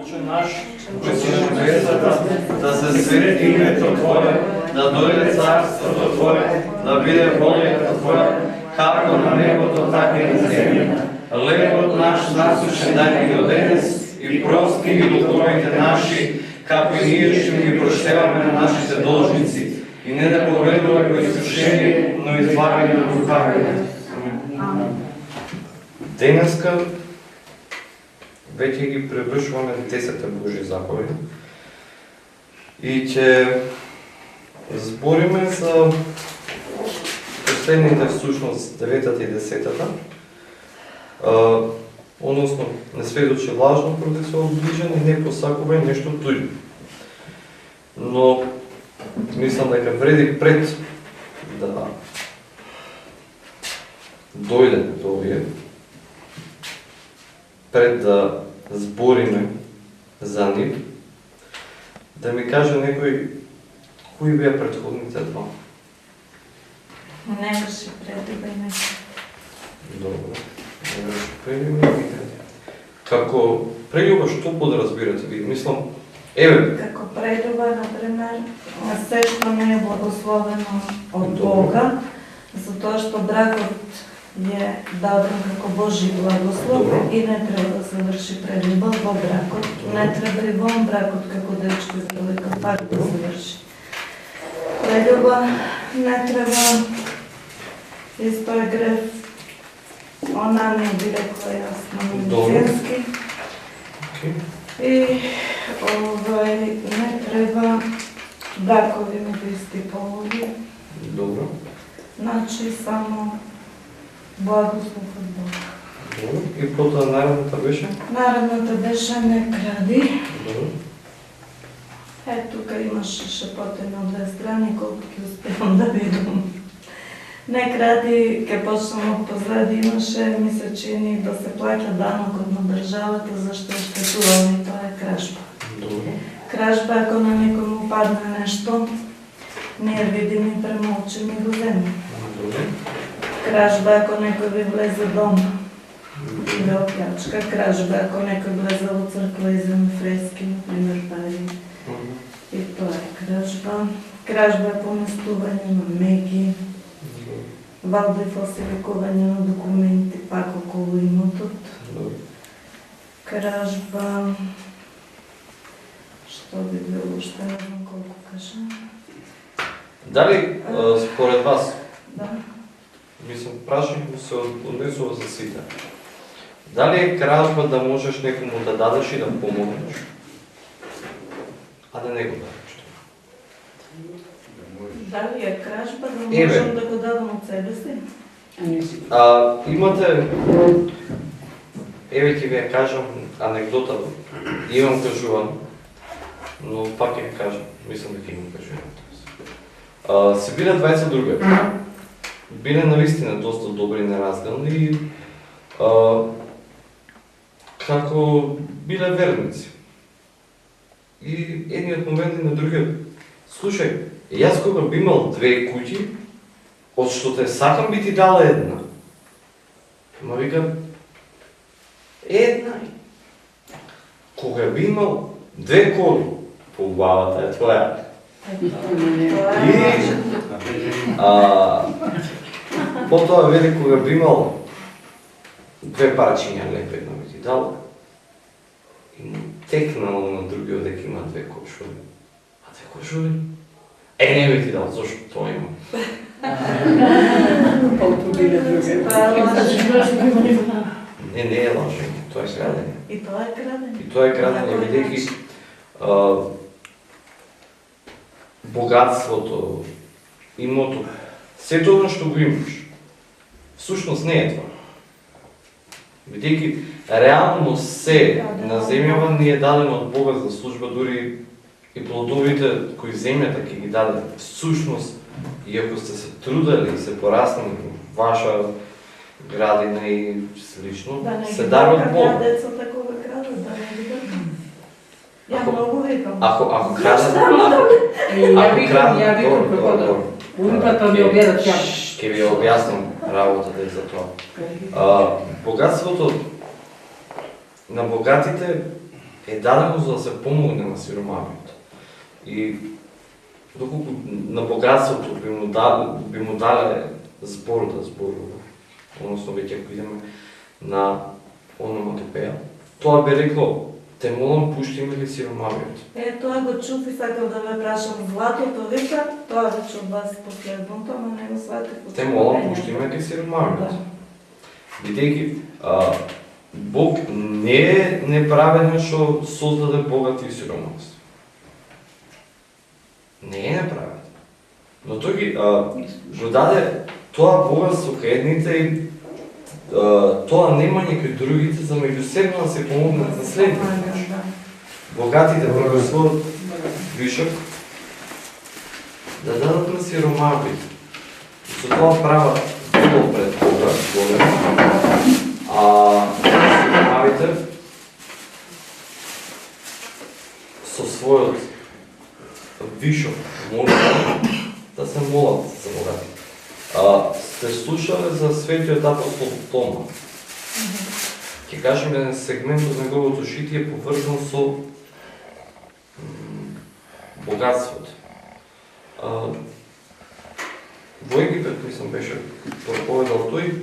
Отче наш, кој си на небесата, да се свети името Твое, да дојде царството Твое, да биде волјата Твоја, како на небото, така и на земјата. Хлебот наш насушен дај ни го денес и прости ги долговите наши, како и ние што ги проштеваме на нашите должници. И не да поведуваме во искушение, но избави ни од лукавиот. Денеска веќе ги превршуваме 10 Божји заповеди и ќе збориме за последните всушност 9-та и 10-та. Односно, не сведочи лажно против својот ближен и не посакува нешто туѓо. Но мислам дека пред да дојдеме до овие, пред да збориме за нив, да ми каже некој кои беа претходните два. Немаше предиба и нека. Добро. Немаше предиба и нека. Како прелюба, што подразбирате ви? Мислам, еве. Како предиба, например, се што не е благословено од Бога, затоа што бракот е даден како Божи благослов. Добро. И не треба да се врши прелюба во бракот. Не треба и вон бракот како дечко и прилика пак да се врши. Прелюба не треба, исто е греф, она не би рекла јас на медицински. И не треба бракови меѓу исти полови. Добро. Значи само благослов од Бога. Добро. И потоа наредната беше? Наредната беше не кради. Добро. Тука имаше шепоте на две страни, колко ќе успевам да видам. Не кради, ке почнам од позади, имаше, ми се чини да се плаќа данокот на државата, зашто е штетувано и тоа е кражба. Добро. Кражба, ако на некој му падне нешто, ние видим и премолчим и го земе. Добро. Кражба, ако некој ви влезе дома и ве оплячка. Кражба, ако некој влезе во црква и земе фрески, например пари. И тоа е кражба. Кражба е поместување на меги, валда и фалсификување на документи пак околу имотот. Кражба... Што би било уште, не знам колку кажам. Дали според вас, Да. мислам, прашањето се однесува за сите. Дали е кражба да можеш некому да дадеш и да помогнеш, а да не го дадеш? Дали е кражба да можам да го дадам од себе си? Имате, еве ќе ви ја кажам анекдота, имам кажуван, но пак ќе кажам, мислам дека имам кажуван. Се биле двајца другари. Биле навистина доста добри и неразделни и како биле верници. И едниот момент на другиот, слушај, јас кога би имал две куќи, од што те сакам би ти дала една. Ма вика, една. Кога би имал две коли, по главата е твоја. И потоа вели кога би имал две парчиња леп една би ти дал, и му текнало на другиот дека има две кошули. А две кошули? Не би ти дал, зашто тоа има. Не е лажење, тоа е крадење. И тоа е крадење. И тоа е крадење, бидејќи богатството, имото, сето оно што го имаш, всушност не е тоа. Бидејќи реално се на земјава ни е дадено од Бога за служба, дури и плодовите кои земјата ќе ги даде. Всушност, и ако сте се трудали и се пораснали во ваша градина и слично, се дава од Бога. Да не ги децата кога крадат, да не ги дадат. Ја многу викам. Ако крадат... Ја викам како улипата ми објадат ја. Ке ви објаснам работата и за тоа. Богатството на богатите е дадено за да се помогне на сиромавиот. И доколку на богатството би му дале збор да зборува, односно веќе ако идеме на ономатопеја, тоа би рекло, те молам, пушти ми ли сиромавиот. Тоа го чув и сакав да ве прашам. Златото вика, тоа го чув вас последното, ама не го сватив. Те молам, пушти ми ли сиромавиот. Бидејќи Бог не е неправеден што создаде богати и сиромаси. Не е неправеден. Но тој ги го даде тоа богатство кај едните и тоа немање кај другите за меѓусебно да се помогнат на следните. Богатите преку својот вишок да дадат на сиромавите. Со тоа прават дело пред Бога, а сиромавите со својот вишок молитва да се молат за богатите. Сте слушале за светиот апостол Тома. Ќе кажем еден сегмент од неговото житие поврзан со богатството. Во Египет, мислам, беше проповедал тој,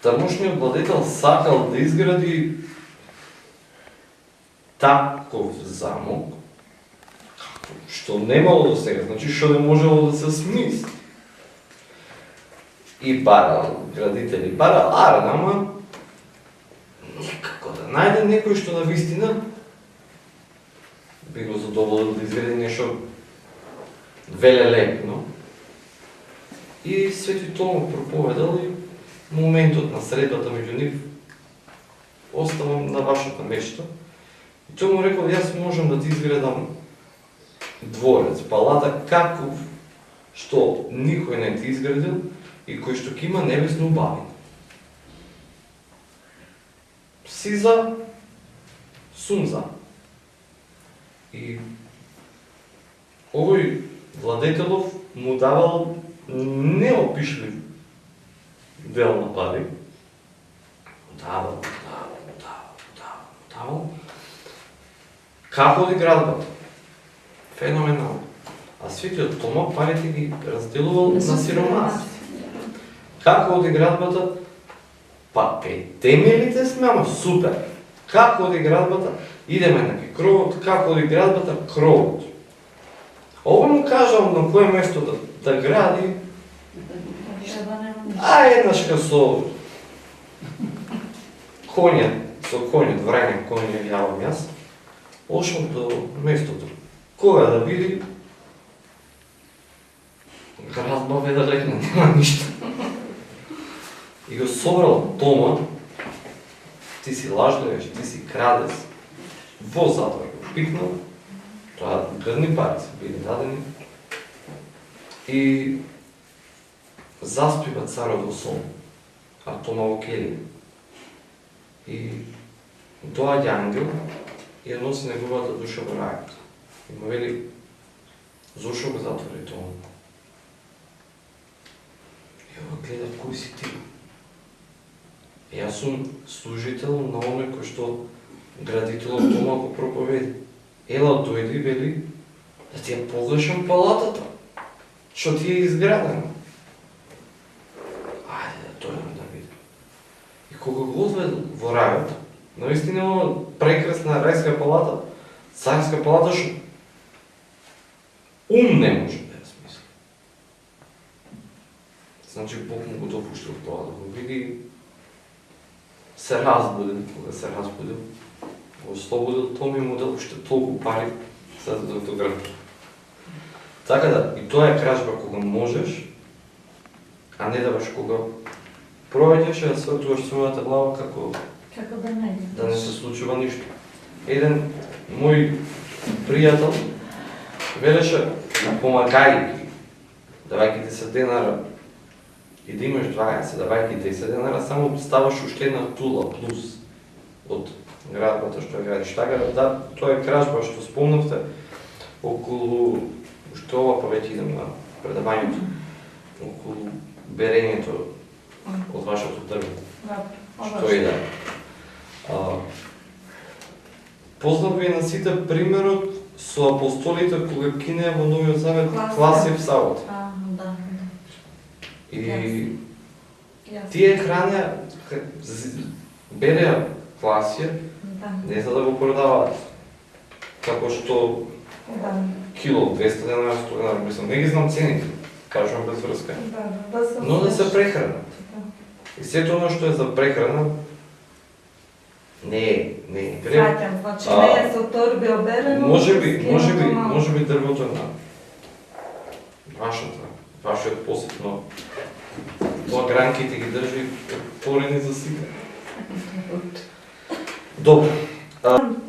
тамошниот владетел сакал да изгради таков замок, што немало до сега, значи што не можело да се смисли. И барал градители, барал арен, ама никако да најде некој што на вистина би го задоволил да изгради нешто велелепно. И Свети Тома проповедал и моментот на средбата меѓу нив оставам на вашата мечта. И тој му рекол, јас можам да ти изградам дворец, палата, каков што никој не ти изградил и кој што ќе има небесна убавина. Си за, сум за. И овој владетелов му давал неопишлив дел на пари. Давал. Како оди градбата? Феноменално. А Светиот Тома парите ги разделувал на сиромаси. Како оди градбата? Па кај темелите сме, ама супер. Како оди градбата? Идеме на кровот, како оди градбата? Кровот. Ово му кажал на кое место да гради, а еднаш со конјот, врајне конја јавам јас, ошол до местото. Кога да види, градба бе да лекне, нема ништо. И го собрал Тома, ти си лажливеш, ти си крадец, во затвор го пикнал, тоа грдни пари се били дадени, и заспива царот во сон, а Тома во келија. И доаѓа ангел и ја носи неговата душа во рајот. И му вели, зошто го затвори Тома? И го гледа, кој си ти? Јас сум служител на оној кој што градителот Тома го проповеди. Ела дојди, вели, да ти ја погашам палатата, што ти е изградена. Ајде да дојдам да видам. И кога го одведел во рајот, наистина ова прекрасна рајска палата, царска палата, што ум не може да ја смисли. Значи Бог му го допуштил тоа да го види, се разбудил, кога се разбудил, го ослободил Тома и му дал уште толку пари за да го гради. Така да, и тоа е кражба кога можеш, а не даваш кога проаѓаш да свртуваш својата глава како да не се случува ништо. Еден мој пријател велеше, помагајќи, давајќи 10 денара и да имаш 20, давајќи 10 денара, само ставаш уште една тула плюс од градбата што ја градиш. Така да, тоа е кражба што спомнавте околу, уште ова повеќе идем на предавањето, околу берењето од вашето дрво. Што е да. Познав е на сите примерот со апостолите кога кинеа во Новиот Завет Класев. Класев Савот. Да. И Јасно. тие хранеа, береа класија, Да. не за да го продаваат. Како што Да. кило, 200 денари, 100 денари, мислам, не ги знам цените, кажувам без врска. Да се Но да се освежи. прехранат. И сето оно што е за прехрана, не е. Сваќам, значи не е со торби оберено. Може би скинато дрвото е на вашиот посет, но тоа гранките ги држи отворени за сега. Добро.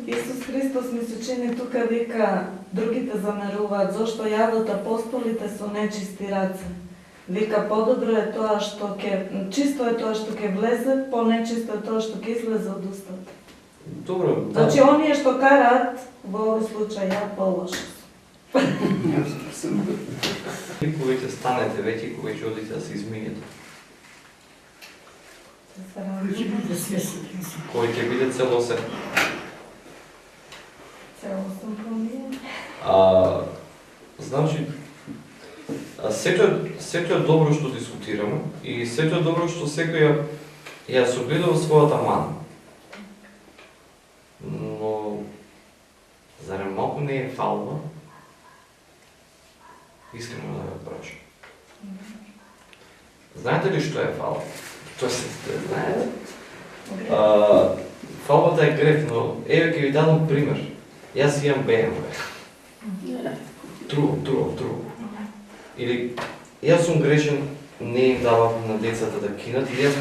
Исус Христос ми се чини тука вика, другите замеруваат, зошто јадат апостолите со нечисти раце. Вика, подобро е тоа што чисто е тоа што ќе влезе, понечисто е тоа што ќе излезе од устата. Добро, да. Значи, оние што караат, во овој случај, ја полошо. Кога ќе станете веќе, кога ќе одите да се измијете, кој ќе биде целосен. Целостен промиен. Значи, сето е добро што дискутираме и сето е добро што секој ја согледува својата мана. Но, зарем малку не е фалба? Искрено да ја прашам. Знаете ли што е фалба? Тоа се знаете. Фалбата е греф, но еве ќе ви дадам пример. Јас имам BMW. Трувам. Или јас сум грешен, не им давам на децата да кинат и јас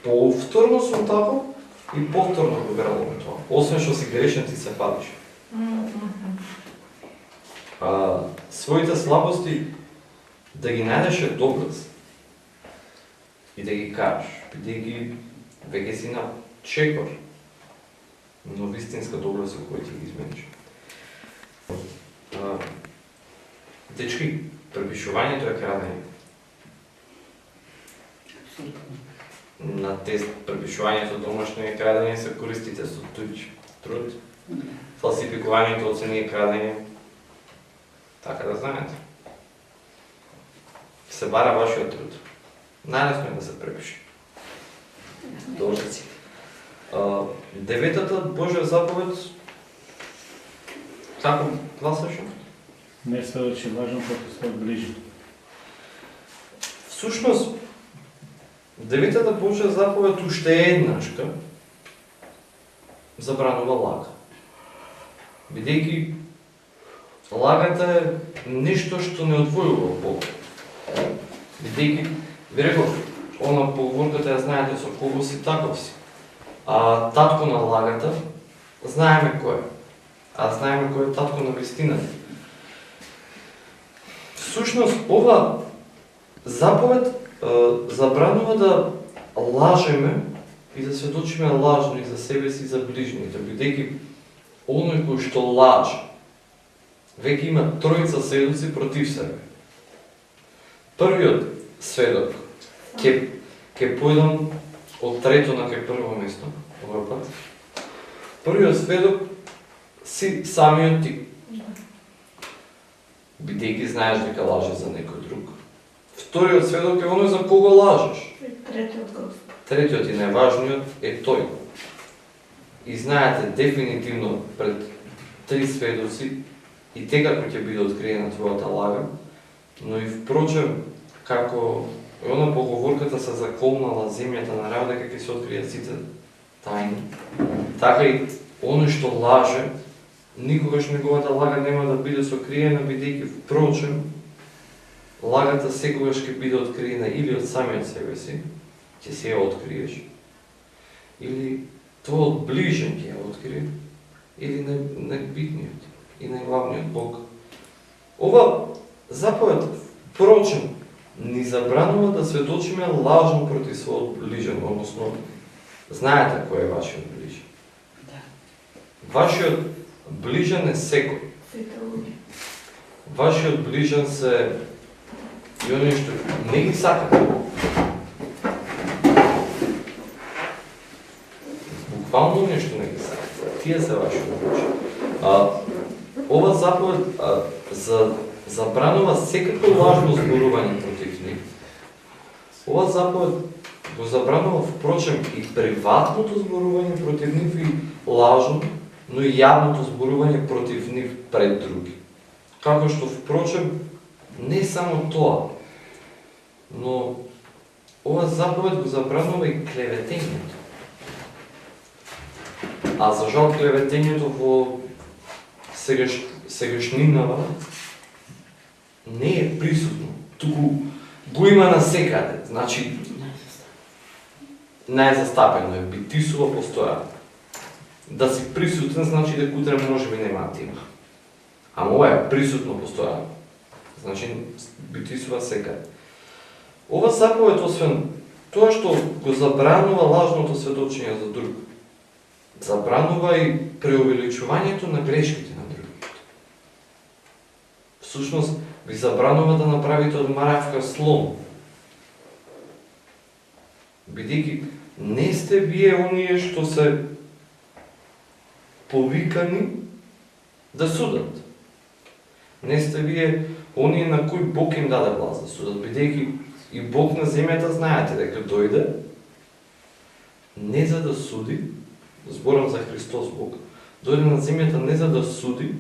повторно сум тако и повторно го верувам тоа. Освен што си грешен, ти се фалиш. Своите слабости да ги најдеш е доблест и да ги кажеш, бидејќи веќе си на чекор, но вистинска доблест е која ќе ги измениш. Дечки, препишувањето е крадење. На тест препишувањето домашно е крадење, се користите со туѓ труд. Фалсификувањето оцени е крадење. Така да знаете. Се бара вашиот труд. Најлесно е да се препише. Добре си. Деветата Божја заповед, како гласаше? Не сведочи важно како свој ближи. Всушност, деветата Божја заповед уште еднашка забранува лага. Бидејќи лагата е нешто што не одвојува Бог. Бидејќи, ви реков, она поговорката ја знаете со кого си, таков си. А татко на лагата, знаеме кој е. А знаеме кој е татко на вистината. Всушност, ова заповед забранува да лажеме и да сведочиме лажно и за себе си и за ближните, бидејќи оној кој што лаже, веќе има тројца сведоци против себе. Првиот сведок, ќе појдам од трето на кај прво место, овој пат. Првиот сведок си самиот ти. Бидејќи знаеш дека лажеш за некој друг. Вториот сведок е оној за кого лажеш. Третиот Господ. Третиот и најважниот е тој. И знаете дефинитивно пред три сведоци и дека ќе биде откриена твојата лага, но и впрочем, како и она поговорката се заколнала земјата на рао, дека ќе се откријат сите тајни. Така и оној што лаже, никогаш неговата лага нема да биде сокриена, бидејќи впрочем, лагата секогаш ќе биде откриена или од самиот себе си, ќе се ја откриеш, или твојот ближен ќе ја открие, или најбитниот и најглавниот Бог. Ова заповед, впрочем, ни забранува да сведочиме лажно против својот ближен, односно, знаете кој е вашиот ближен. Вашиот ближен е секој. Сите луѓе. Вашиот ближен се и оние што не ги сакате. Буквално оние што не ги сакате. тие се ваши одлучи. Ова заповед забранува секако лажно зборување против нив. Ова заповед го забранува впрочем и приватното зборување против нив и лажно, но и јавното зборување против нив пред други. Како што впрочем не само тоа, но ова заповед го забранува и клеветењето. А за жал клеветењето во сегашнинава не е присутно, туку го има насекаде. Значи, најзастапено е, би тисува постоја. Да си присутен, значи дека утре може би нема да има. Ама ова е присутно постоја. Значи, би тисува секаде. Ова заповед, освен тоа што го забранува лажното сведочење за друг, забранува и преувеличувањето на грешките на другите. Всушност, ви забранува да направите од маравка слон. Бидејќи не сте вие оние што се повикани да судат. Не сте вие оние на кои Бог им даде власт да судат, бидејќи и Бог на земјата знаете дека дојде не за да суди, зборам за Христос Бог, дојде на земјата не за да суди,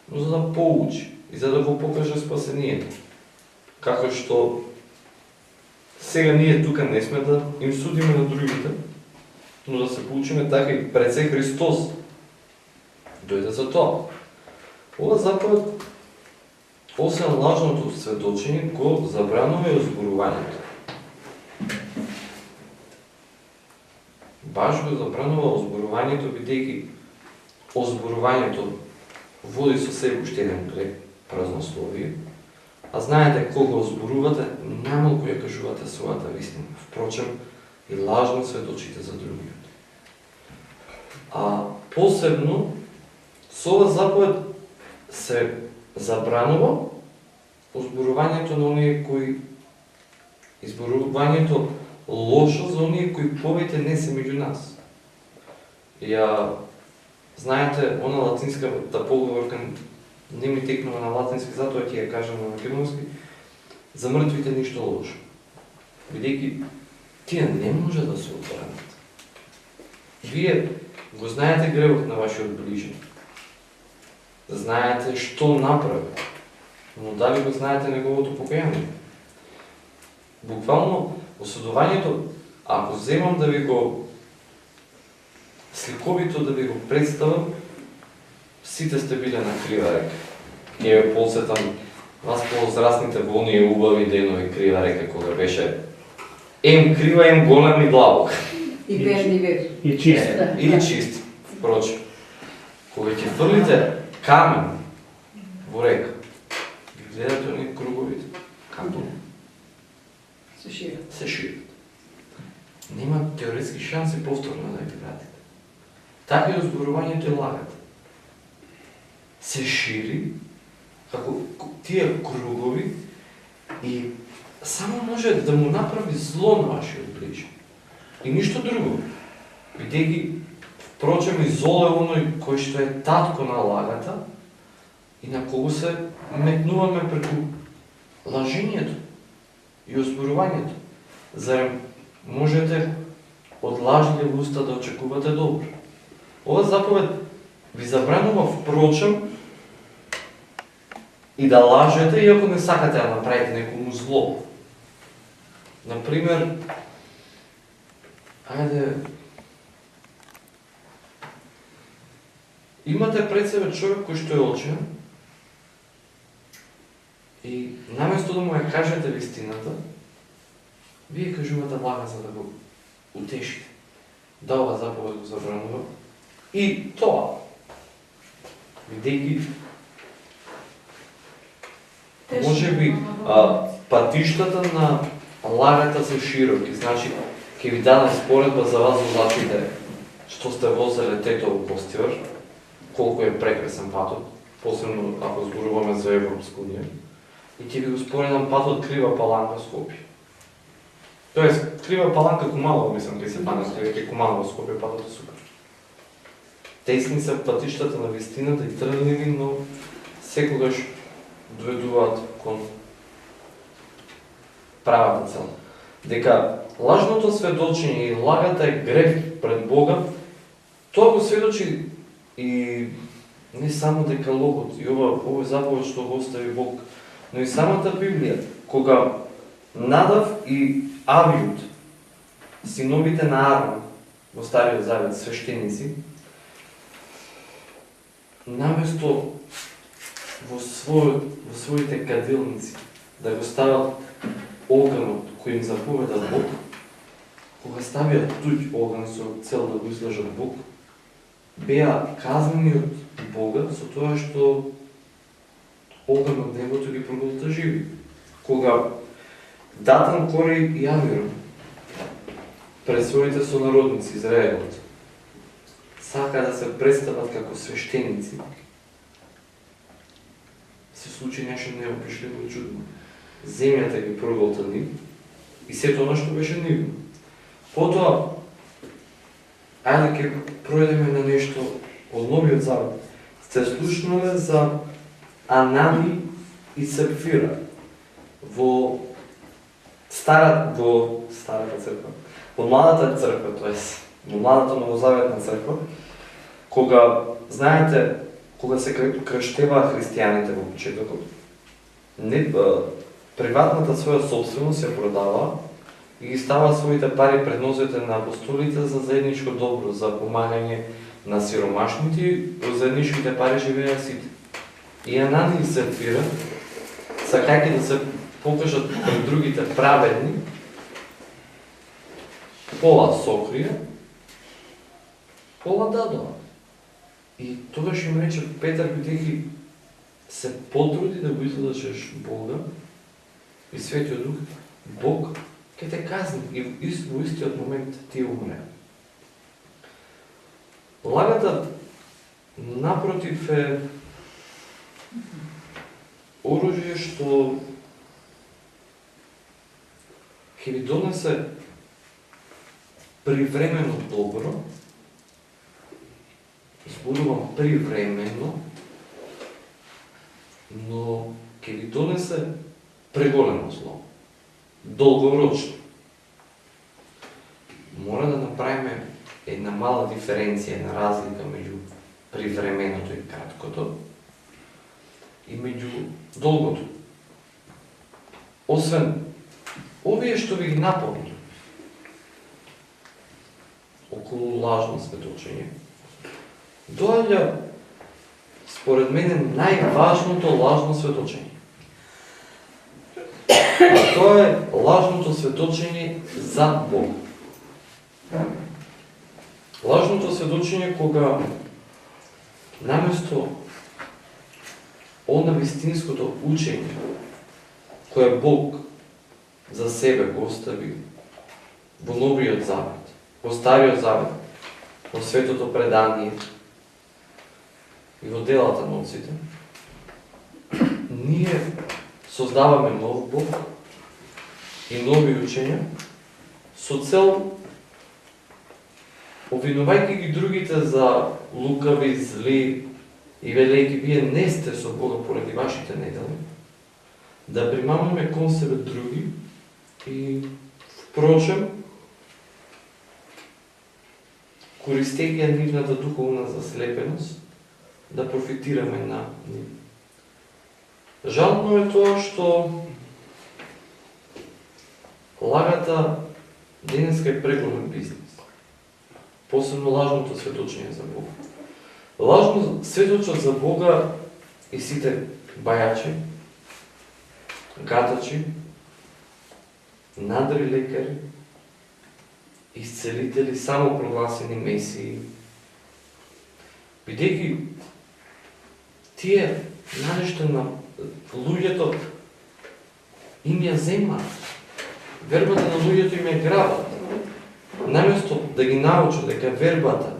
но за да поучи и за да го покаже спасението. Како што сега ние тука не сме да им судиме на другите, но да се поучиме така и пред се Христос дојде за тоа. Ова заповед, освен лажното сведочење, го забранува и озборувањето. Баш го забранува озборувањето, бидејќи озборувањето води со себе уште еден грех, празнословие, а знаете кога озборувате, намалку ја кажувате својата вистина. Впрочем, и лажно сведочите за другиот. А посебно, со ова заповед се забранува озборувањето на оние кои изборувањето лошо за оние кои повеќе не се меѓу нас. Ја знаете, она латинската поговорка не ми текнува на латински, затоа ќе ја кажам на македонски, за мртвите ништо лошо. Бидејќи тие не може да се отбранат. Вие го знаете гревот на вашиот ближен. Знаете што направи, но дали го знаете неговото покаяние? Буквално, осудувањето, ако земам да ви го сликовито да ви го представам, сите сте биле на крива река. Ќе ве подсетам вас по-возрастните во оние убави денови крива река, кога беше ем крива, ем голем и длабок. И верни вер. И чист. И чист. Впрочем, кога ќе фрлите камен во река, ги гледате оние круговите, како Се шират. се шират. Нема теоретски шанси повторно да ги вратите. Така и озборувањето и лагата. Се шири, како тие кругови, и само може да му направи зло на вашиот ближен. И ништо друго. Бидејќи, впрочем, и зол е оној кој што е татко на лагата и на кого се метнуваме преку лажењето и озборувањето. Зарем можете од лажливи уста да очекувате добро? Ова заповед ви забранува впрочем и да лажете, иако не сакате да направите некому зло. Например, имате пред себе човек кој што е очен и наместо да му ја кажете вистината, вие кажувате лага за да го утешите. Да, ова заповед го забранува. И тоа, бидејќи може би патиштата на лагата се широки, значи ќе ви дадам споредба за вас возачите што сте возеле Тетово Постивар, колку е прекрасен патот, посебно ако зборуваме за Европска унија. И ќе ви го споредам патот Крива Паланка Скопје. Тоест, Крива Паланка Куманово, мислам, ќе се панете, веќе Куманово Скопје патот е супер. тесни се патиштата на вистината и трънливи, но секогаш доведуваат кон правата цел. Дека лажното сведочење и лагата е грех пред Бога, тоа го сведочи и не само декалогот и овој заповед што го остави Бог, но и самата Библија, кога Надав и Авиуд, синовите на Арон во Стариот Завет, свештеници, наместо во своите кадилници да го стават огнот кој им заповеда Бог, кога ставиат туѓ оган со цел да го излажат Бог, беа казнени од Бога со тоа што оган од небото ги проголта живи. Кога Датан, Кори и Авирон пред своите сонародници Израелот сака да се представат како свештеници, се случи нешто неопишливо и чудно. Земјата ги проголта нив и сето оно што беше нивно. Потоа, ајде ќе пројдеме на нешто од Новиот Завет. Сте слушнале за Анани и Сапфира во старата црква, во младата црква, тоест во младата новозаветна црква, кога, знаете, кога се крштеваа христијаните во почетокот, приватната своја собственост ја продаваа и ги ставаа своите пари пред нозете на апостолите за заедничко добро, за помагање на сиромашните, во заедничките пари живееа сите. И Анани и Сапфира, сакајќи да се покажат пред другите праведни, пола сокрија, пола дадоа. И тогаш им рече Петар, бидејќи се потруди да го излажеш Бога и Светиот Дух, Бог ќе те казни и во истиот момент ти умре. Лагата, напротив, е оружје што ќе ви донесе привремено добро, зборувам привремено, но ќе ви донесе преголемо зло, долгорочно. Мора да направиме една мала диференција, една разлика меѓу привременото и краткото и меѓу долгото. Освен овие што ви ги напомнам околу лажно сведочење, доаѓа според мене најважното лажно сведочење. А тоа е лажното сведочење за Бог. Лажното сведочење кога наместо она вистинското учење кое Бог за себе го остави во Новиот Завет, во Стариот Завет, во Светото предание и во делата на отците, ние создаваме нов Бог и нови учења со цел, обвинувајќи ги другите за лукави, зли и велејќи вие не сте со Бога поради вашите недели, да примамаме кон себе други и впрочем, користејќи ја нивната духовна заслепеност, да профитираме на нив. Жално е тоа што лагата денеска е преголем бизнес. Посебно лажното сведочење за Бога. Лажно сведочат за Бога и сите бајачи, гатачи, надри лекари, исцелители, само прогласени месии. Бидејќи тие нешто на луѓето им ја земаат. Вербата на луѓето им ја грабат. Наместо да ги научат дека вербата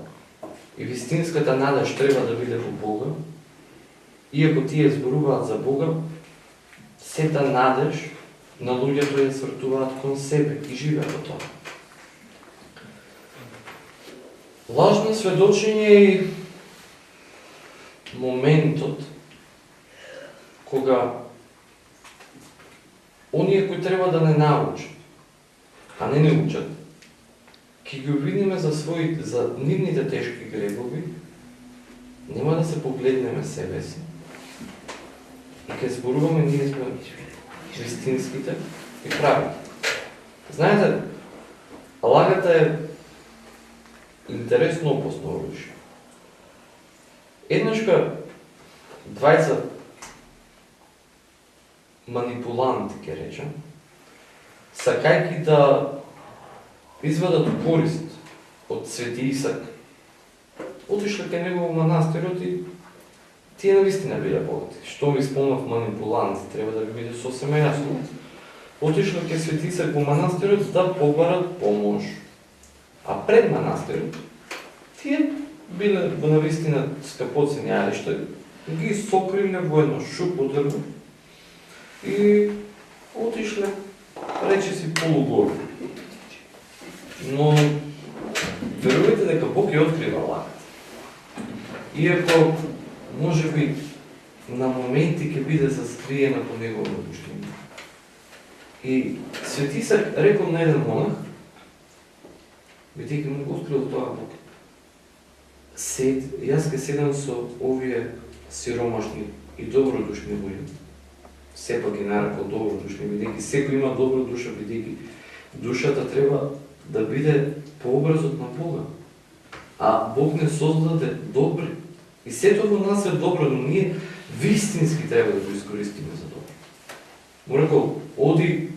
и вистинската надеж треба да биде во Бога, иако тие зборуваат за Бога, сета надеж на луѓето ја свртуваат кон себе и живеат во тоа. Лажно сведочење и моментот кога оние кои треба да не научат, а не учат, ќе ги обвиниме за нивните тешки гребови, нема да се погледнеме себе си и ќе зборуваме ние сме вистинските и правите. Знаете, лагата е интересно опасно оружје. Еднашка двајца манипуланти, ќе речем, сакајќи да извадат корист од Свети Исак, отишле кај него во манастирот и тие навистина биле богати. Што ви спомнав манипуланти, треба да ви биде сосема јасно. Отишле кај Свети Исак во манастирот да побарат помош. А пред манастирот, тие биле во навистина скапоцени алишта, ги сокриле во едно шупо дрво и отишле, рече си, полугоро. Но верувате дека Бог ја открива лагата. Иако, може би, на моменти ќе биде заскриена по негова душтина. И Свети Исак рекол на еден монах, бидејќи му го открил тоа Бог, јас ке седам со овие сиромашни и добродушни луѓе. Сепак ги нарекол добродушни, бидејќи секој има добра душа, бидејќи душата треба да биде по образот на Бога. А Бог не создаде добри. И сето во нас е добро, но ние вистински треба да го искористиме за добро. Му рекол, оди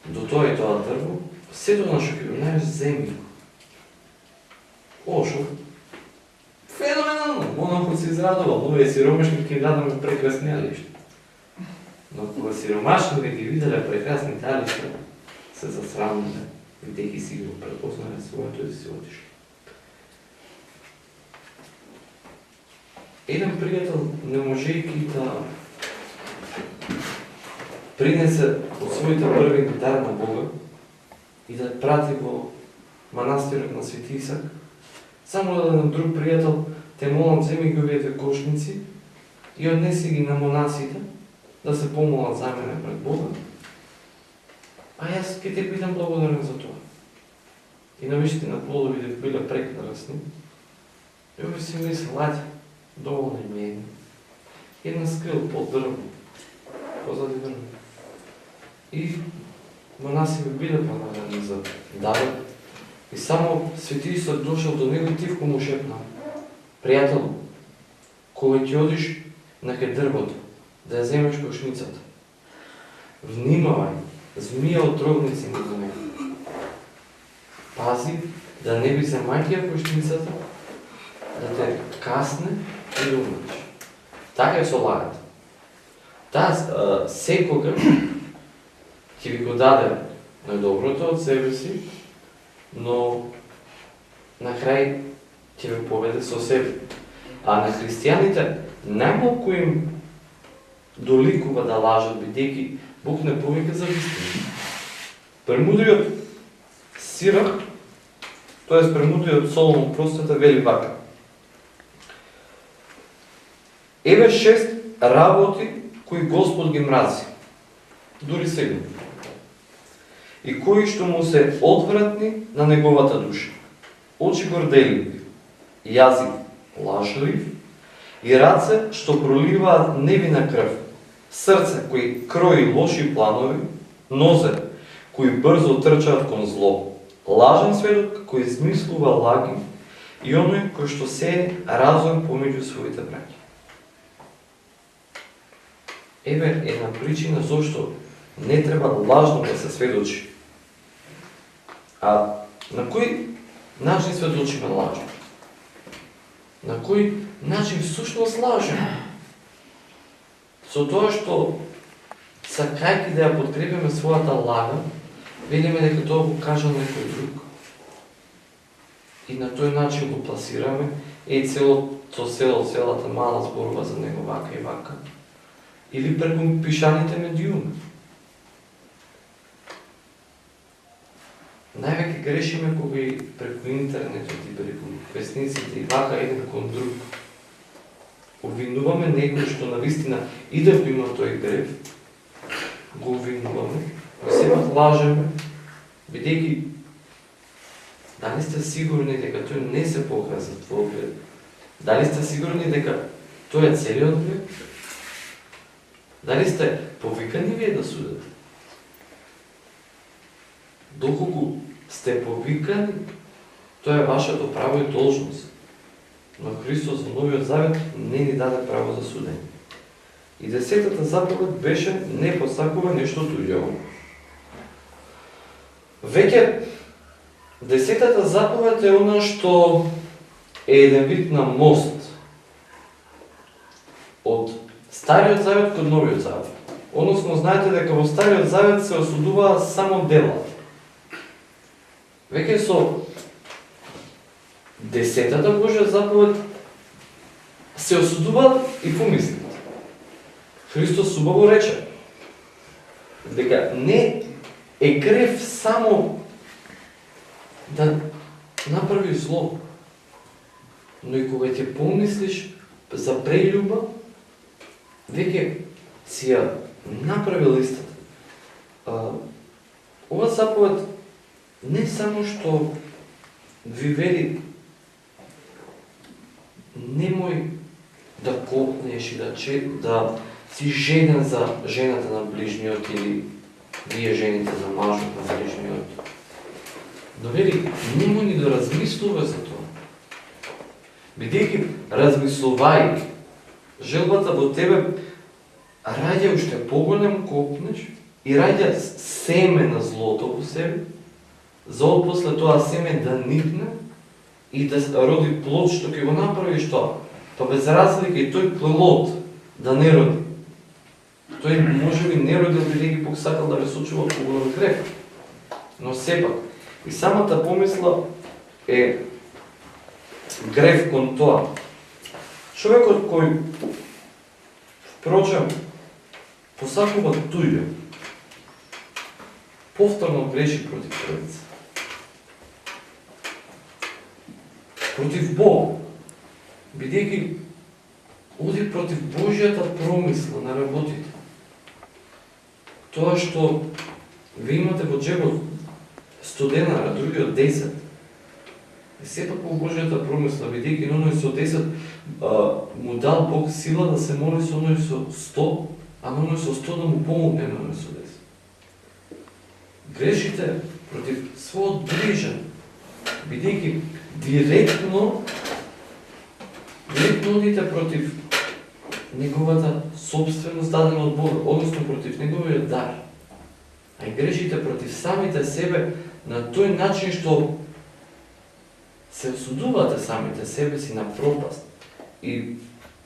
до тоа и тоа дрво, сето нашо ќе го најдеш земјико. Ошо. Феноменално! Монахот се израдувал, но е сиромашни ќе дадаме прекрасни алишта. Но кога сиромашните ги виделе прекрасните алишта, се засрамиле, бидејќи си го препознале своето и си отишле. Еден пријател, не можејќи да принесе од своите први дар на Бога и да прати во манастирот на Свети Исак, само да еден друг пријател, те молам, земи ги овие две кошници и однеси ги на монасите да се помолат за мене пред Бога, а јас ќе те бидам благодарен за тоа. И навистина плодовите биле прекрасни. И овие си мислил, ајде, доволно ми е. Една скрил под дрво, позади дрво. И монаси би биле благодарни за дарот. И само Свети Исак дошел до него и тивко му шепнал, пријател, кога ќе одиш на кај дрвото, да ја земеш кошницата, внимавај, змија отровници не за него. Пази да не би земајќи кошницата, да те касне и да умреш. Така е со лагата. Таа секогаш ќе ви го даде најдоброто од себе си, но на крај ќе ви поведе со себе. А на христијаните најмалку им доликува да лажат, бидејќи Бог не повика за вистина. Премудриот Сирах, тоест премудриот Соломон Простата, вели вака: еве 6 работи кои Господ ги мрази, дури сега, и кои што му се одвратни на неговата душа. Очи горделиви, јазик лажлив и раце што проливаат невина крв, срце кои крои лоши планови, нозе кои брзо трчаат кон зло, лажен сведок кој измислува лаги и оној кој што се разум помеѓу своите браќа. Еве една причина зошто не треба лажно да се сведочи. А на кој начин сведочиме лажно? На кој начин всушност лажеме? Со тоа што, сакајќи да ја подкрепиме својата лага, велиме дека тоа го кажа некој друг. И на тој начин го пласираме, целото село, целата мала зборува за него вака и вака. Или преку пишаните медиуми. Највеќе грешиме кога и преку интернетот и преку вестниците и вака еден кон друг. обвинуваме некој што навистина и да го има тој грев, го обвинуваме, но сепак лажеме, бидејќи дали сте сигурни дека тој не се покаја за твој грев? Дали сте сигурни дека тој е целиот грев? Дали сте повикани вие да судите? Доколку сте повикани, тоа е вашето право и должност. Но Христос во Новиот Завет не ни даде право за судење. И 10-та заповед беше не посакува нешто туѓо. Веќе 10-та заповед е она што е еден вид на мост од Стариот Завет кон Новиот Завет. Односно, знаете дека во Стариот Завет се осудуваа само дела. Веќе со 10-та Божја заповед се осудуваат и помислите. Христос убаво рече дека не е грев само да направиш зло, но и кога ќе помислиш за прељуба, веќе си ја направил истата. Ова заповед не само што ви вели немој да копнеш и да си жеден за жената на ближниот или вие жените за мажот на ближниот. Но вели, немој ни да размислува за тоа. Бидејќи размислувајќи, желбата во тебе раѓа уште поголем копнеш и раѓа семе на злото во себе, за после тоа семе да никне и да роди плод што ќе го направи што? Па без разлика и тој плод да не роди. Тој може би не родил бидејќи Бог сакал да ве сочува од поголем грев. Но сепак, и самата помисла е грев кон тоа. Човекот кој, впрочем, посакува туѓо, повторно греши против Троица. Против Бог, бидејќи оди против Божјата промисла на работите. Тоа што ви имате во джебот 100 денара, другиот 10. И сепак во Божјата промисла, бидејќи на оној со 10 му дал Бог сила да се моли со оној со 100, а на оној со 100 да му помогне на оној со 10. Грешите против својот ближен, бидејќи директно одите против неговата собственост дадена од Бога, односно против неговиот дар. А и грешите против самите себе на тој начин што се осудувате самите себе си на пропаст и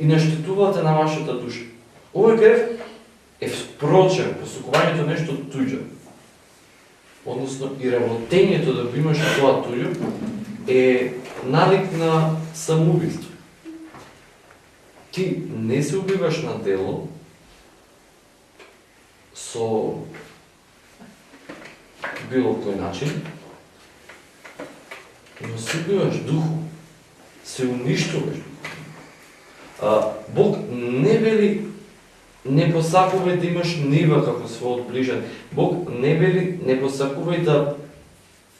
наштетувате на вашата душа. Овој грев е впрочем посакувањето нешто туѓо. Односно и работењето да го имаш тоа туѓо е налик на самоубиство. Ти не се убиваш на дело со било кој начин, но се убиваш духу, се уништуваш духу. Бог не вели не посакувај да имаш нива како својот ближен. Бог не вели не посакувај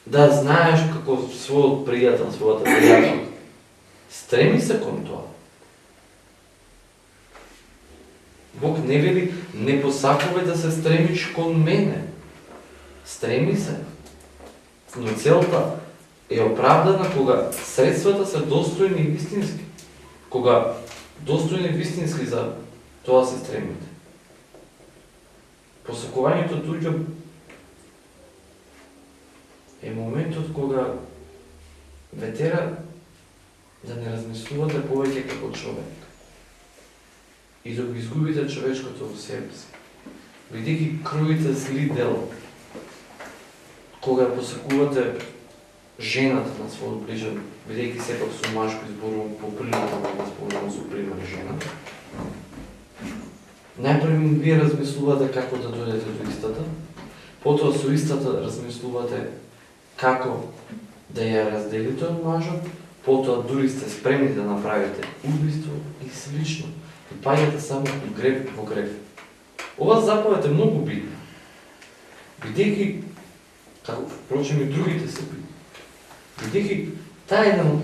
да знаеш како својот пријател, својата пријател. Стреми се кон тоа. Бог не вели не посакувај да се стремиш кон мене. Стреми се. Но целта е оправдана кога средствата се достојни и вистински. Кога достојни и вистински за тоа се стремите. Посакувањето туѓо е моментот кога ве тера да не размислувате повеќе како човек и да го изгубите човечкото во себе си. Бидејќи кроите зли дела, кога посакувате жената на својот ближен, бидејќи сепак со машко изборувам по природа да зборувам со пример жена, најпрво вие размислувате како да дојдете до истата, потоа со истата размислувате како да ја разделите од мажот, потоа дури сте спремни да направите убиство и слично. И паѓате само во грев. Ова заповед е многу битна. Бидејќи, како впрочем и другите се битни, бидејќи таа е еден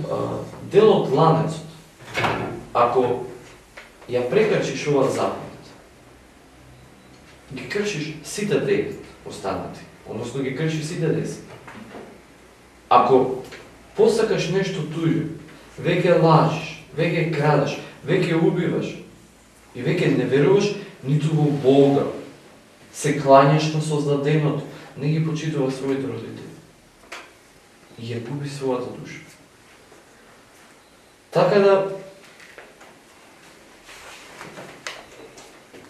дел од ланецот. Ако ја прекршиш ова заповед, ги кршиш сите 9 останати, односно ги кршиш сите 10. Ако посакаш нешто туѓо, веќе лажиш, веќе крадеш, веќе убиваш и веќе не веруваш ниту во Бога, се кланяш на создаденото, не ги почитуваш своите родители и ја губи својата душа. Така да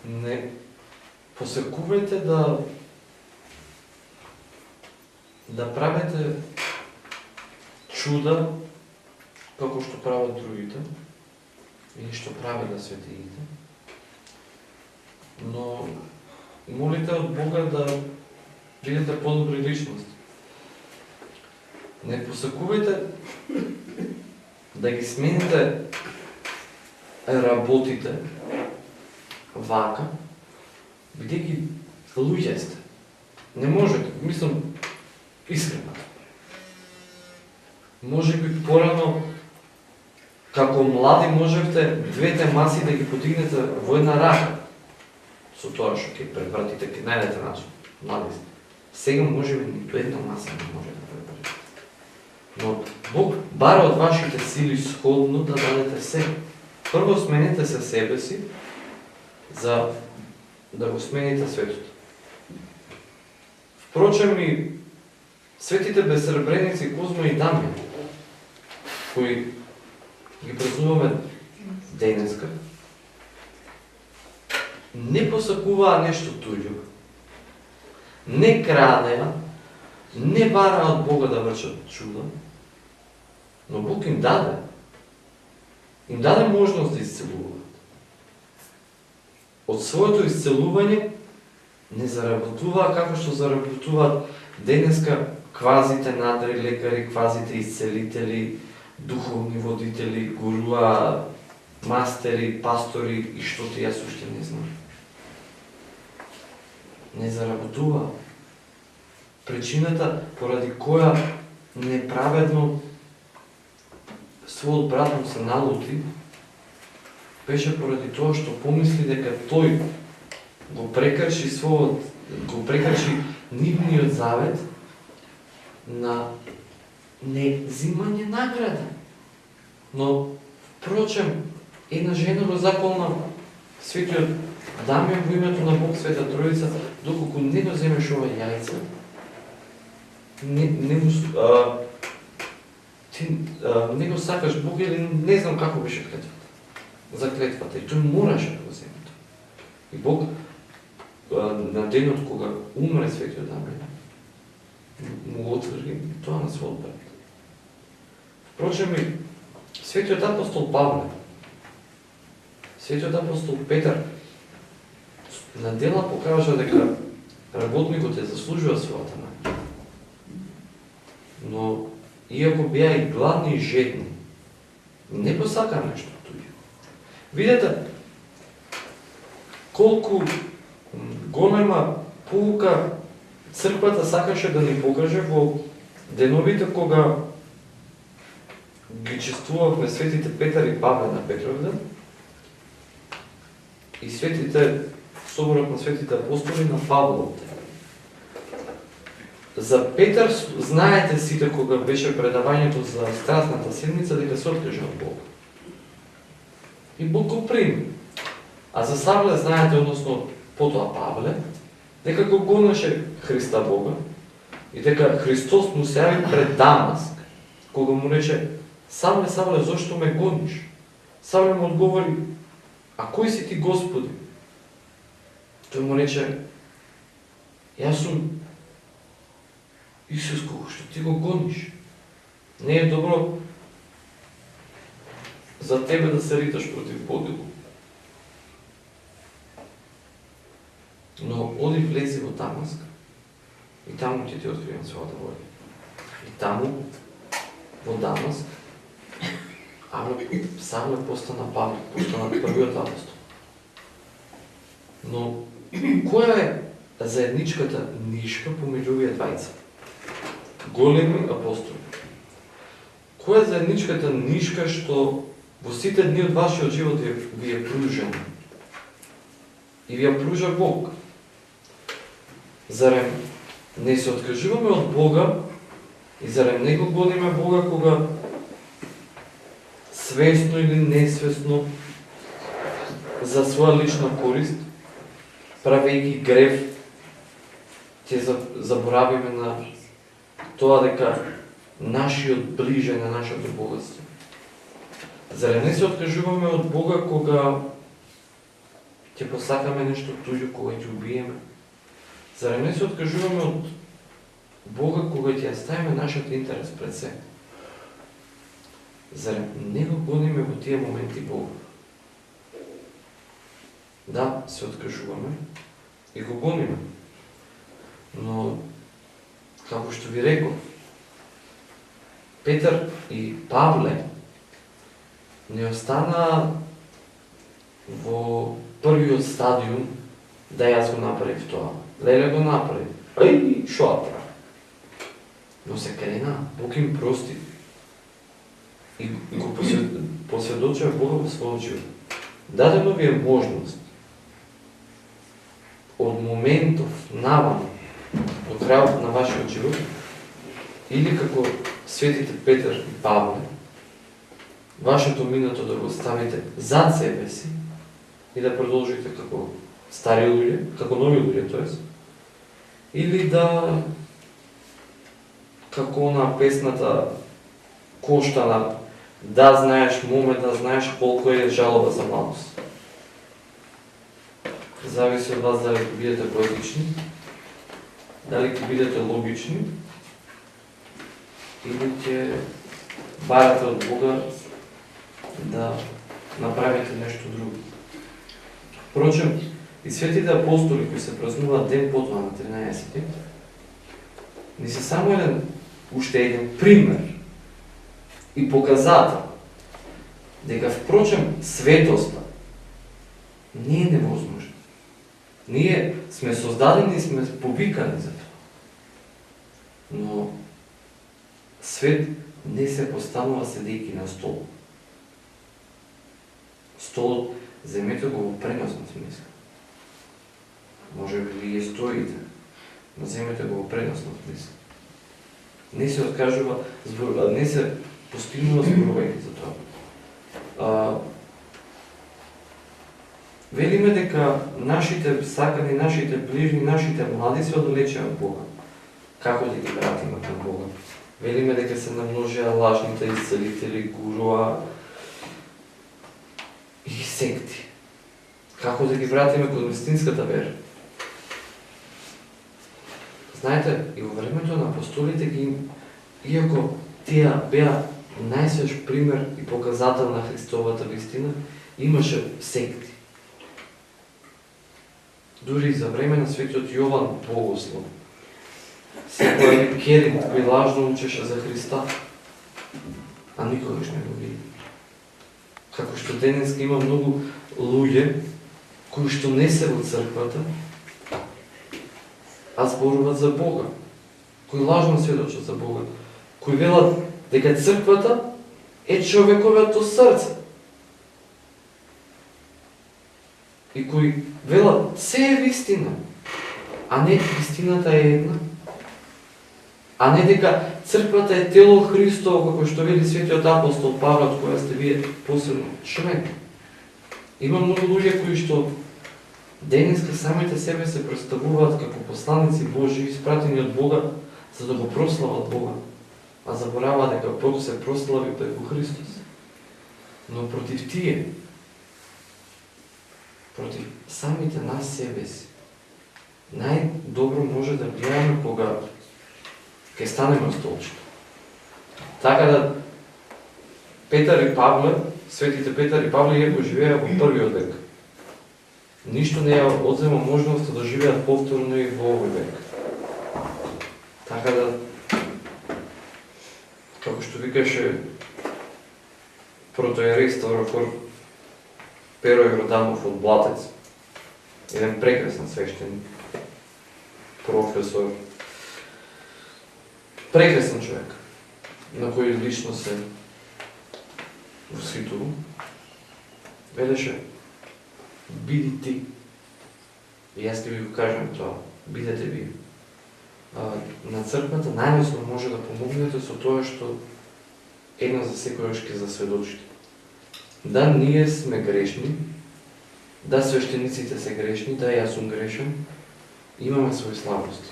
не посекувајте да правите чуда како што прават другите или што правиле светиите, но молите од Бога да бидете подобри личности. Не посекувајте да ги смените работите вака, бидејќи луѓе сте. Не можете, мислам, искрено. Може би порано, како млади, можевте двете маси да ги подигнете во една рака. Со тоа што ќе препратите, ќе најдете начин. Млади сте. Сега може би ниту една маса не може да препратите. Но Бог бара од вашите сили сходно да дадете се. Прво смените се себе си, за да го смените светот. Впрочем и светите безсребреници Козма и Дамјан, кои ги празнуваме денеска, не посакуваа нешто туѓо, не крадеа, не бараа од Бога да вршат чуда, но Бог им даде. Им даде можност да исцелуваат. Од своето исцелување не заработуваа како што заработуваат денеска квазите надри лекари, квазите исцелители, духовни водители, гуруа, мастери, пастори и што ти јас уште не знам. Не заработуваа. Причината поради која неправедно својот брат му се налути, беше поради тоа што помисли дека тој го прекрши нивниот завет на незимање награда. Но, впрочем, една жена го заколна светиот Дамјан во името на Бог Света Троица, доколку не го земеш ова јајце, не го сакаш Бог или не знам како беше клетвата. За клетвата. И тој мораше да го земе. И Бог на денот кога умре светиот Дамјан, му го отврги тоа на својот брат. Впрочем и светиот апостол Павле, светиот апостол Петар на дела покажа дека работникот ја заслужува својата награда. Но иако беа и гладни и жедни, не посака нешто туѓо. Видете колку голема пулка црквата сакаше да ни покаже во деновите кога ги чествувавме светите Петар и Павле на Петровден и соборот на светите апостоли на Павловден. За Петар знаете сите кога беше предавањето за Страстната седмица дека се откажа од Бог. И Бог го прими. А за Савле знаете, односно потоа Павле, дека го гонеше Христа Бога и дека Христос му се јави пред Дамаск, кога му рече: Савле, Савле, зошто ме гониш? Савле му одговори: а кој си ти, Господи? Тој му рече: јас сум Исус, кога што ти го гониш. Не е добро за тебе да се риташ против подилу. Но оди влези во Дамаск и таму ќе ти откријам својата воља. И таму, во Дамаск, Савле постана Павле, постана првиот апостол. Но која е заедничката нишка помеѓу овие двајца? Големи апостоли. Која е заедничката нишка што во сите дни од вашиот живот ви е пружена? И ви ја пружа Бог. Зарем не се откажуваме од Бога и зарем не го гониме Бога кога свесно или несвесно за своја лична корист, правејќи грев, ќе заборавиме на тоа дека нашиот ближен е нашето богатство. Зарем не се откажуваме од Бога кога ќе посакаме нешто туѓо, кога ќе убиеме? Зарем не се откажуваме од Бога кога ќе ја ставиме нашиот интерес пред се? Зарем не го гониме во тие моменти Бога? Да, се откажуваме и го гониме. Но, како што ви реков, Петар и Павле не остана во првиот стадиум да јас го направив тоа. Леле го направив. Ај, шо ја прави? Но се крена, Бог им прости. И го посведочува Бога во својот живот. Дадено ви е можност од моментов наваму до крајот на вашиот живот, или како светите Петар и Павле, вашето минато да го ставите зад себе си и да продолжите како стари луѓе, како нови луѓе, тоест, или да, како на песната Коштана, да знаеш, моме, да знаеш колко е жалоба за младост. Зависи од вас дали ќе бидете поетични, дали ќе бидете логични, или ќе барате од Бога да направите нешто друго. Впрочем, и светите апостоли кои се празнуваат ден потоа на 13-ти, ни се само уште еден пример и показател дека впрочем светоста не е невозможна. Ние сме создадени и сме повикани за тоа. Но свет не се постанува седејќи на стол. Столот земете го во преносна смисла. Може би вие стоите, но земете го во преносна смисла. Не се откажува, не се постигнува зборувајќи за тоа. Велиме дека нашите сакани, нашите ближни, нашите млади се оддалечени од Бога. Како да ги вратиме кон Бога? Велиме дека се намножија лажните исцелители, гуруа и секти. Како да ги вратиме кон вистинската вера? Знаете, и во времето на апостолите иако тие беа најсвеж пример и показател на Христовата вистина, имаше секти. Дури и за време на светиот Јован Богослов се појави керин кој лажно учеше за Христа, а никогаш не го види. Како што денеска има многу луѓе кои што не се во црквата, а зборуваат за Бога, кои лажно сведочат за Бога, кои велат дека црквата е човековото срце. И кои велат се е вистина, а не вистината е една. А не дека црквата е тело Христово, како што вели светиот апостол Павле, од која сте вие посебно член. Има многу луѓе кои што денеска самите себе се представуваат како посланици Божи, испратени од Бога, за да го прослават Бога, а забораваат дека Бог се прослави преку Христос. Но против тие, против самите нас себе си, најдобро може да гледаме кога ќе станеме столчето. Така да Петар и Павле, светите Петар и Павле ја го живеа во првиот век. Ништо не ја одзема можноста да живеат повторно и во овој век. Така да, како што викаше протоиерей Ставрофор Перо Јорданов од Блатец, еден прекрасен свештеник, професор, прекрасен човек, на кој лично се усвитувам, велеше, биди ти. И јас ќе ви го кажам тоа, бидете ви. На црквата најлесно може да помогнете со тоа што една за секојаш ќе засведочите. Да, ние сме грешни, да, свештениците се грешни, да, јас сум грешен, имаме своји слабости.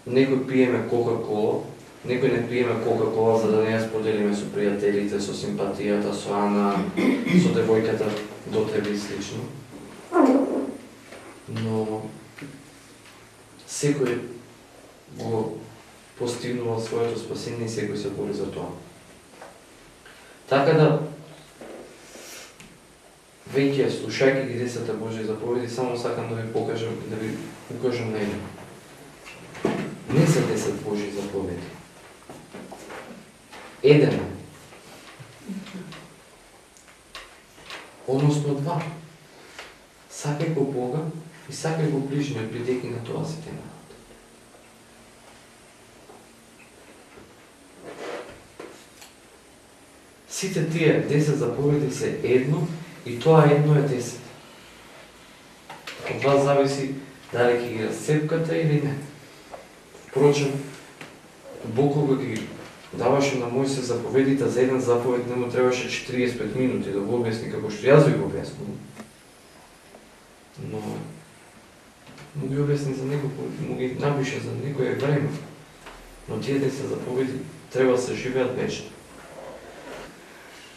Некој пиеме Кока-кола, некој не пиеме Кока-кола за да не ја споделиме со пријателите, со симпатијата, со Ана, со девојката до тебе и слично. Но секој го постигнува своето спасение и секој се бори за тоа. Така да, веќе слушајќи ги 10 Божји заповеди, само сакам да ви покажам, да ви укажам на едно. Не се 10 Божји заповеди. Еден е. Односно два. Сакај го Бога и сакај го ближниот, бидејќи на тоа се темат. Сите тие 10 заповеди се едно и тоа едно е 10. Од вас зависи дали ќе ги расцепкате или не. Впрочем, Бог кога ги даваше на Мојсе заповедите, за еден заповед не му требаше 45 минути да го објасни како што јас ви го објаснувам. Но му ги објасни за некој, му ги напише за некој време. Но тие 10 заповеди треба да се живеат вечно.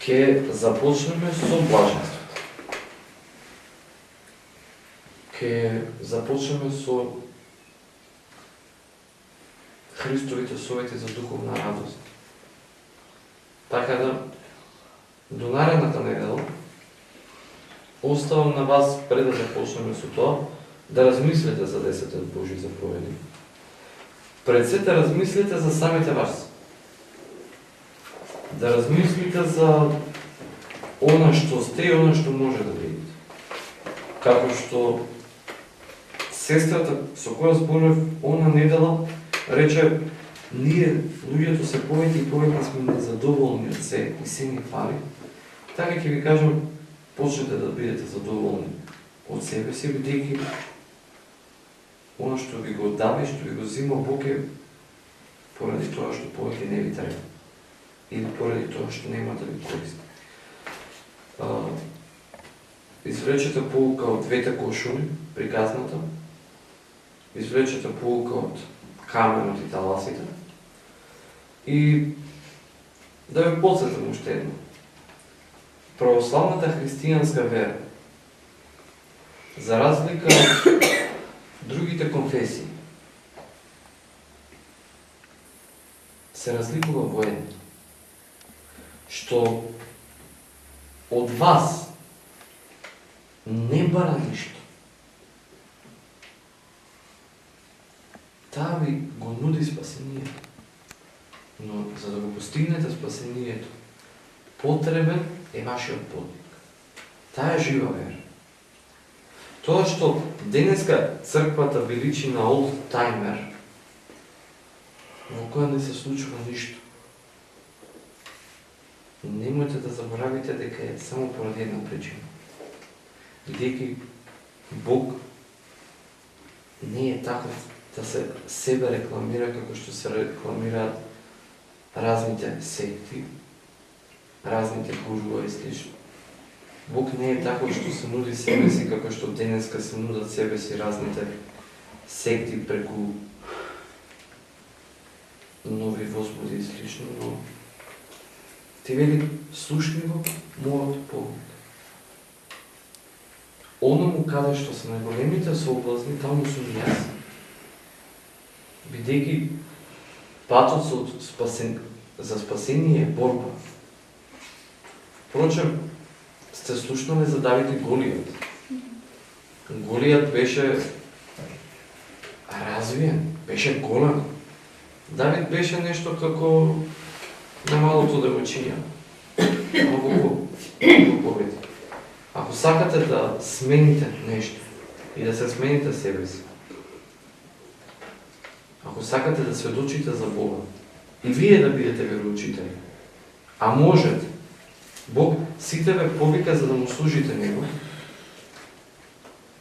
Ке започнеме со блаженството. Ке започнеме со Христовите совети за духовна радост. Така да, до наредната недела, оставам на вас пред да започнеме со тоа, да размислите за 10 Божји заповеди. Пред се да размислите за самите вас. Да размислите за она што сте и она што може да бидете. Како што сестрата со која зборев она недела рече, ние, луѓето се повеќе и повеќе сме незадоволни од се и се ни фали. Така ќе ви кажам, почнете да бидете задоволни од себе си, бидејќи она што ви го даде, што ви го зима Бог е поради тоа што повеќе не ви треба. Или поради тоа што нема да ви користи. Извлечете поука од двете кошуни, приказната, извлечете поука од каменот и таласите и да ве подсетам уште едно. Православната христијанска вера, за разлика од другите конфесии, се разликува во едно, што од вас не бара ништо. Таа ви го нуди спасението. Но за да го постигнете спасението, потребен е вашиот подвиг. Таа е жива вера. Тоа што денеска црквата ви личи на олд таймер, во која не се случува ништо. Немојте да заборавите дека е само поради една причина. Бидејќи Бог не е таков да се себе рекламира како што се рекламираат разните секти, разните гуруа и слично. Бог не е таков што се нуди себе си како што денеска се нудат себе си разните секти преку нови возбуди и слично, но ти вели, слушни го мојот поглед. Оному каде што се најголемите соблазни, таму сум јас. Бидејќи патот за спасение е борба. Впрочем, сте слушнали за Давид и Голијат. Голијат беше развиен, беше голем. Давид беше нешто како на малото девојчиња. Ама го победи. Ако сакате да смените нешто и да се смените себе си, ако сакате да сведочите за Бога, и вие да бидете вероучители, а можете, Бог сите ве повика за да му служите Него,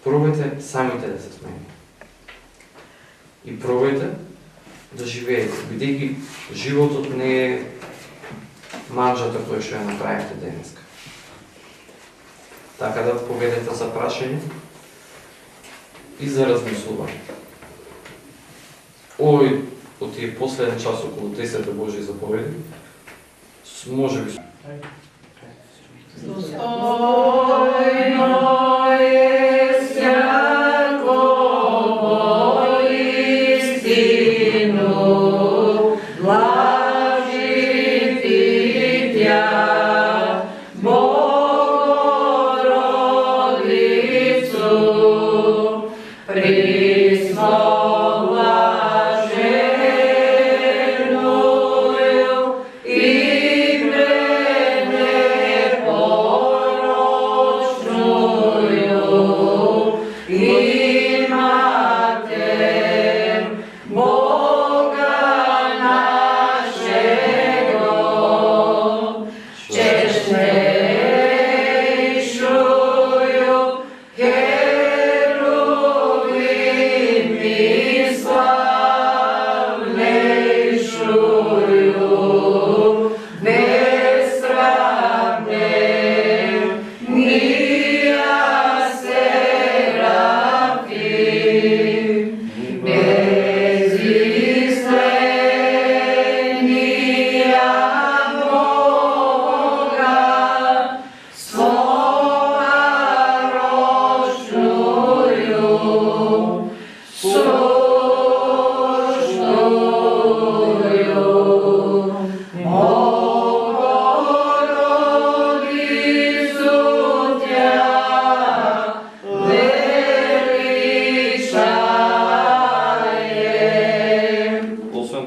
пробайте самите да се смените. И пробайте да живеете, бидејќи животот не е манџата која што ја направите денеска. Така да поведете за прашање и за размислување. Овој од тие последен час околу 10 Божји заповеди, може би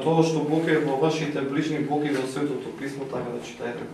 тоа што Бог е во вашите ближни, Бог и во Светото Писмо, така да читајте.